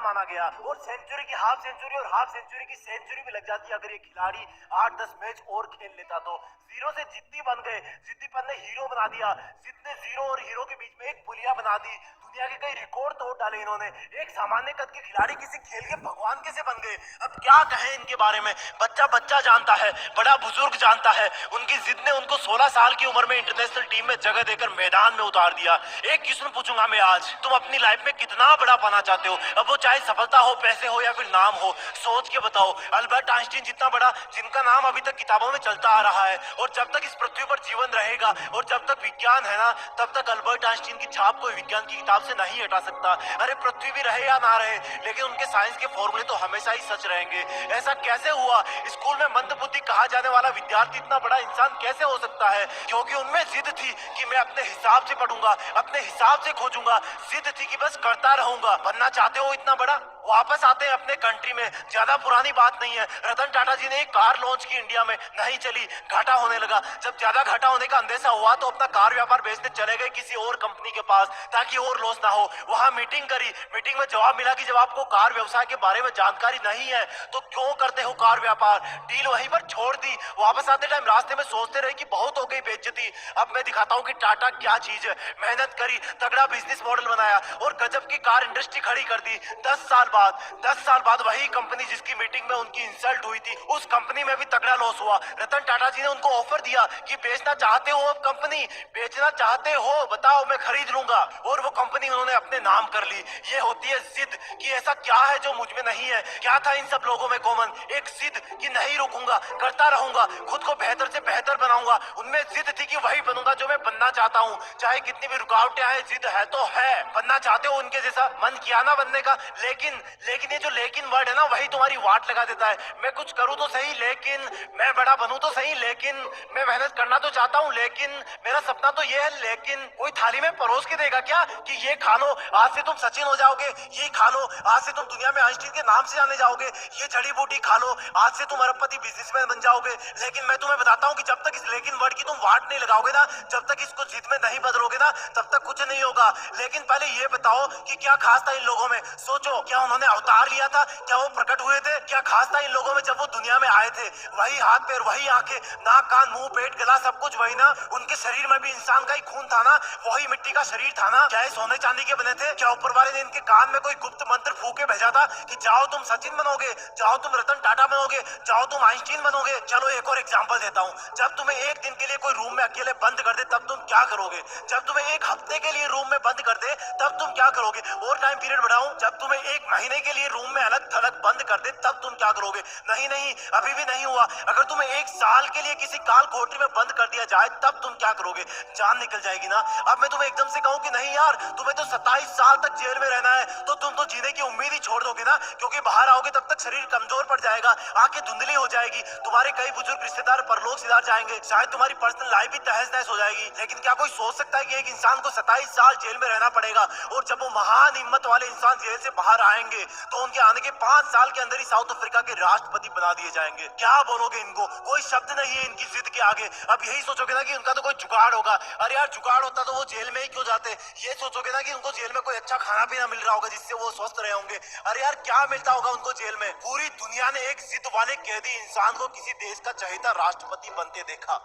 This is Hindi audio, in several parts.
माना गया। और सेंचुरी की हाफ सेंचुरी और हाफ सेंचुरी की सेंचुरी भी लग जाती अगर ये खिलाड़ी 8-10 मैच और खेल लेता तो। जीरो से जिद्दी बन गए, जिद्दीपन ने हीरो बना दिया, जिद ने जीरो और हीरो के बीच में एक पुलिया बना दी। दुनिया के कई रिकॉर्ड तोड़ डाले इन्होंने। एक सामान्य कद के खिलाड़ी किसी खेल के भगवान कैसे बन गए? अब क्या कहें इनके बारे में। बच्चा बच्चा जानता है, बड़ा बुजुर्ग जानता है। उनकी जिद ने उनको 16 साल की उम्र में इंटरनेशनल टीम में जगह देकर मैदान में उतार दिया। एक क्वेश्चन पूछूंगा मैं आज, तुम अपनी लाइफ में कितना बड़ा पाना चाहते हो? अब वो चाहे सफलता हो, पैसे हो या फिर नाम हो, सोच के बताओ। अल्बर्ट आइंस्टीन जितना बड़ा, जिनका नाम अभी तक किताबों में चलता आ रहा है, और जब तक इस पृथ्वी पर जीवन रहेगा और जब तक विज्ञान है ना, तब तक अल्बर्ट आइंस्टीन की छाप कोई विज्ञान की किताब से नहीं हटा सकता। अरे पृथ्वी भी रहे या ना रहे, लेकिन उनके साइंस के फॉर्मूले तो हमेशा ही सच रहेंगे। ऐसा कैसे हुआ? स्कूल में मंदबुद्धि कहा जाने वाला विद्यार्थी इतना बड़ा इंसान कैसे हो सकता है? क्योंकि उनमें जिद थी कि मैं अपने हिसाब से पढ़ूंगा, अपने हिसाब से खोजूंगा। जिद थी कि बस करता रहूंगा। बनना चाहते हो इतना बड़ा? वापस आते हैं अपने कंट्री में। ज्यादा पुरानी बात नहीं है, रतन टाटा जी ने एक कार लॉन्च की इंडिया में, नहीं चली, घाटा होने लगा। जब ज्यादा घाटा होने का अंदेशा हुआ तो अपना कार व्यापार बेचने चले गए किसी और कंपनी के पास ताकि और लॉस ना हो। वहां मीटिंग करी, मीटिंग में जवाब मिला कि जब आपको कार व्यवसाय के बारे में जानकारी नहीं है तो क्यों करते हो कार व्यापार? डील वहीं पर छोड़ दी। वापस आते टाइम रास्ते में सोचते रहे कि बहुत हो गई बेइज्जती, अब मैं दिखाता हूँ कि टाटा क्या चीज है। मेहनत करी, तगड़ा बिजनेस मॉडल बनाया और गजब की कार इंडस्ट्री खड़ी कर दी। 10 साल बाद वही कंपनी जिसकी मीटिंग में उनकी इंसल्ट हुई थी, उस कंपनी में भी तगड़ा लॉस हुआ। रतन टाटा जी ने उनको ऑफर दिया कि बेचना चाहते हो, अब कंपनी बेचना चाहते हो, बताओ मैं खरीद लूंगा। और वो कंपनी उन्होंने अपने नाम कर ली। ये होती है जिद कि ऐसा क्या है जो मुझ में नहीं है। क्या था इन सब लोगों में कॉमन? एक जिद कि नहीं रुकूंगा, करता रहूंगा, खुद को बेहतर से बेहतर बनाऊंगा। उनमें जिद थी कि वही बनूंगा जो मैं बनना चाहता हूँ, चाहे कितनी भी रुकावटें आए। जिद है तो है। बनना चाहते हो उनके जैसा? मन किया ना बनने का, लेकिन ये जो लेकिन वर्ड है ना, वही तुम्हारी वाट लगा देता है। मैं कुछ करूँ तो सही, लेकिन मैं बड़ा बनूं तो सही, लेकिन मैं मेहनत करना तो चाहता हूँ, लेकिन मेरा सपना तो ये है, लेकिन कोई थाली में परोस के देगा क्या कि ये खा लो, आज से तुम सचिन हो जाओगे, ये खा लो, आज से तुम दुनिया में आइंस्टीन के नाम से जाने जाओगे, ये जड़ी बूटी खा लो, आज से तुम अरबपति बिजनेसमैन बन जाओगे। लेकिन मैं तुम्हें बताता हूँ कि जब तक इस लेकिन वर्ड की तुम वाट नहीं लगाओगे ना, जब तक इसको जिद में नहीं बदलोगे ना, तब तक कुछ नहीं होगा। लेकिन पहले ये बताओ कि क्या खास था इन लोगों में? सोचो, क्या उन्होंने अवतार लिया था? क्या वो प्रकट हुए थे? क्या खास था इन लोगों में जब वो दुनिया में आए थे? वही हाथ पैर, वही आंखें, नाक कान मुंह पेट गला सब कुछ वही ना। उनके शरीर में भी इंसान का ही खून था ना, वही मिट्टी का शरीर था ना। क्या सोने चांदी के बने थे? क्या ऊपर वाले ने इनके कान में कोई गुप्त मंत्र फूके भेजा था कि जाओ तुम सचिन बनोगे, जाओ तुम रतन टाटा बनोगे, जाओ तुम आइंस्टीन बनोगे? चलो एक और एग्जांपल देता हूँ। जब तुम्हें एक दिन के लिए कोई रूम में अकेले बंद कर दे तब तुम क्या करोगे? जब तुम्हें एक हफ्ते के लिए रूम में बंद कर दे तब तुम क्या करोगे? और टाइम पीरियड बढ़ाऊं, जब तुम्हें एक महीने के लिए रूम में अलग थलग बंद कर दे तब तुम क्या करोगे? नहीं, अभी भी नहीं हुआ। अगर तुम्हें एक साल के लिए किसी काल कोठरी में बंद कर दिया जाए तब तुम क्या करोगे? जान निकल जाएगी ना। अब मैं तुम्हें एकदम से कहूँ कि नहीं यार, तुम्हें तो 27 साल तक जेल में रहना है, तो तुम तो जीने की उम्मीद ही छोड़ दोगे ना, क्योंकि बाहर आओगे तब तक शरीर कमजोर पड़ जाएगा, आंखें धुंधली हो जाएगी, तुम्हारे कई बुजुर्ग रिश्तेदार परलोक सिधार जाएंगे, शायद तुम्हारी पर्सनल लाइफ भी तहस नहस हो जाएगी। लेकिन क्या कोई सोच सकता है कि एक इंसान को 27 साल जेल में रहना पड़ेगा, और जब वो महान हिम्मत वाले इंसान जेल से बाहर आएंगे तो उनके आने के 5 साल के अंदर ही साउथ अफ्रीका के राष्ट्रपति बना दिए जाएंगे? क्या बोलोगे इनको? कोई शब्द नहीं है इनकी जिद के आगे। अब यही सोचोगे ना कि उनका तो कोई जुगाड़ होगा। अरे यार, जुगाड़ होता तो वो जेल में ही क्यों जाते? ये सोचोगे ना कि उनको जेल में कोई अच्छा खाना पीना मिल रहा होगा जिससे वो स्वस्थ रहे होंगे। अरे यार, क्या मिलता होगा उनको जेल में? पूरी दुनिया ने एक जिद वाले कैदी इंसान को किसी देश का चहेता राष्ट्रपति बनते देखा।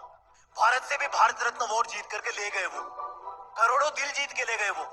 भारत से भी भारत रत्न अवार्ड जीत करके ले गए वो, करोड़ों दिल जीत के ले गए वो।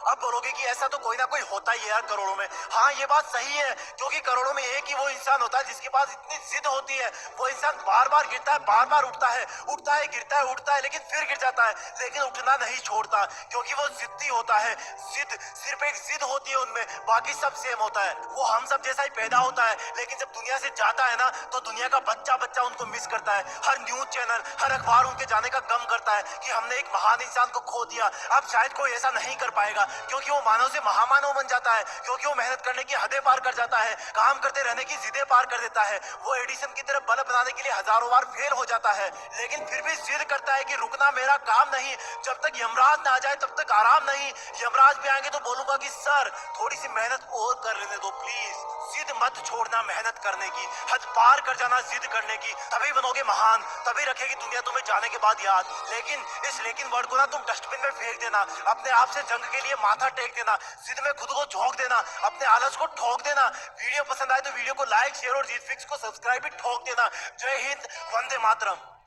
अब बोलोगे कि ऐसा तो कोई ना कोई होता ही है यार करोड़ों में। हाँ, ये बात सही है, क्योंकि करोड़ों में एक ही वो इंसान होता है जिसके पास इतनी जिद होती है। वो इंसान बार बार गिरता है, बार बार उठता है, गिरता है, उठता है, लेकिन फिर गिर जाता है, लेकिन उठना नहीं छोड़ता, क्योंकि वो जिद्दी होता है। जिद, सिर्फ एक जिद होती है उनमें, बाकी सब सेम होता है। वो हम सब जैसा ही पैदा होता है, लेकिन जब दुनिया से जाता है ना, तो दुनिया का बच्चा बच्चा उनको मिस करता है। हर न्यूज चैनल, हर अखबार उनके जाने का गम करता है कि हमने एक महान इंसान को खो दिया। अब शायद कोई ऐसा नहीं कर पाएगा, क्योंकि वो मानव से महामानव बन जाता है, क्योंकि वो मेहनत करने की हदें पार कर जाता है, काम करते रहने की जिदें पार कर देता है। वो एडिसन की तरह बल्ब बनाने के लिए हजारों बार फेल हो जाता है, लेकिन फिर भी जिद करता है कि रुकना मेरा काम नहीं, जब तक यमराज ना आ जाए तब तक आराम नहीं। यमराज भी आएंगे तो बोलूंगा कि सर थोड़ी सी मेहनत और कर लेने दो प्लीज। जिद मत छोड़ना मेहनत करने की, हद पार कर जाना जिद करने की, तभी बनोगे महान, तभी रखेगी दुनिया तुम्हें जाने के बाद याद। लेकिन इस लेकिन वर्ड को ना तुम डस्टबिन में फेंक देना, अपने आप से जंग के लिए लिए माथा टेक देना, जिद में खुद को झोंक देना, अपने आलस को ठोक देना। वीडियो पसंद आए तो वीडियो को लाइक शेयर और जीत फिक्स को सब्सक्राइब भी ठोक देना। जय हिंद, वंदे मातरम।